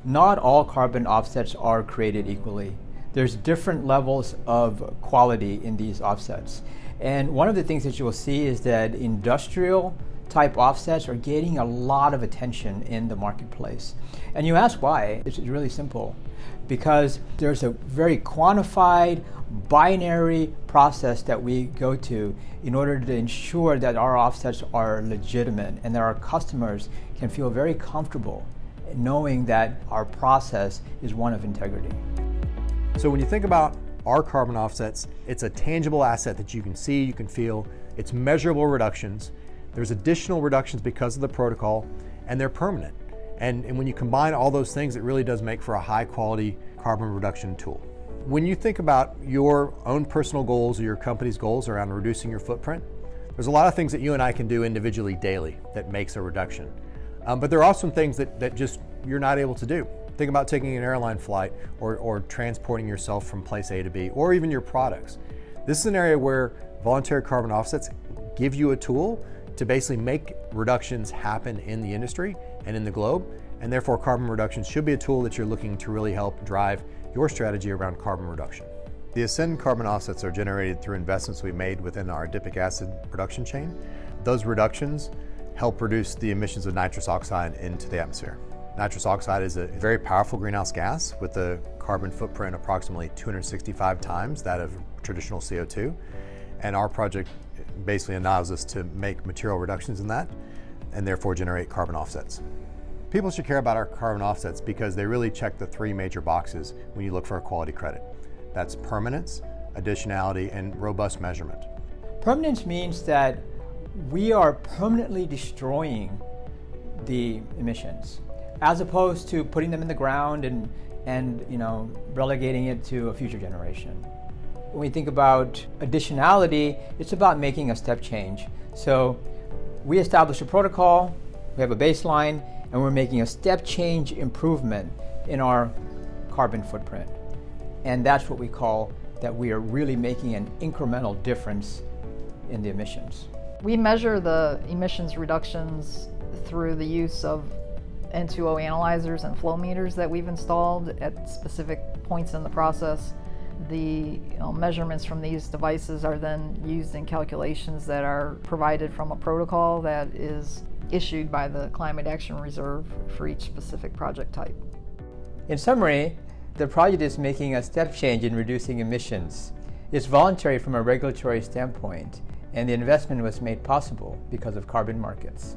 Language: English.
Not all carbon offsets are created equally. There's different levels of quality in these offsets. And one of the things that you will see is that industrial type offsets are getting a lot of attention in the marketplace. And you ask why? It's really simple. Because there's a very quantified, binary process that we go to in order to ensure that our offsets are legitimate and that our customers can feel very comfortable knowing that our process is one of integrity. So when you think about our carbon offsets, it's a tangible asset that you can see, you can feel. It's measurable reductions. There's additional reductions because of the protocol, and they're permanent. And when you combine all those things, it really does make for a high quality carbon reduction tool. When you think about your own personal goals or your company's goals around reducing your footprint, there's a lot of things that you and I can do individually daily that makes a reduction. But there are some things that just you're not able to do. Think about taking an airline flight or transporting yourself from place A to B, or even your products. This is an area where voluntary carbon offsets give you a tool to basically make reductions happen in the industry and in the globe, and therefore carbon reductions should be a tool that you're looking to really help drive your strategy around carbon reduction. The Ascend carbon offsets are generated through investments we made within our adipic acid production chain. Those reductions help reduce the emissions of nitrous oxide into the atmosphere. Nitrous oxide is a very powerful greenhouse gas with a carbon footprint approximately 265 times that of traditional CO2. And our project basically allows us to make material reductions in that and therefore generate carbon offsets. People should care about our carbon offsets because they really check the three major boxes when you look for a quality credit. That's permanence, additionality, and robust measurement. Permanence means that we are permanently destroying the emissions, as opposed to putting them in the ground and relegating it to a future generation. When we think about additionality, it's about making a step change. So we establish a protocol, we have a baseline, and we're making a step change improvement in our carbon footprint. And that's what we call that we are really making an incremental difference in the emissions. We measure the emissions reductions through the use of N2O analyzers and flow meters that we've installed at specific points in the process. The measurements from these devices are then used in calculations that are provided from a protocol that is issued by the Climate Action Reserve for each specific project type. In summary, the project is making a step change in reducing emissions. It's voluntary from a regulatory standpoint, and the investment was made possible because of carbon markets.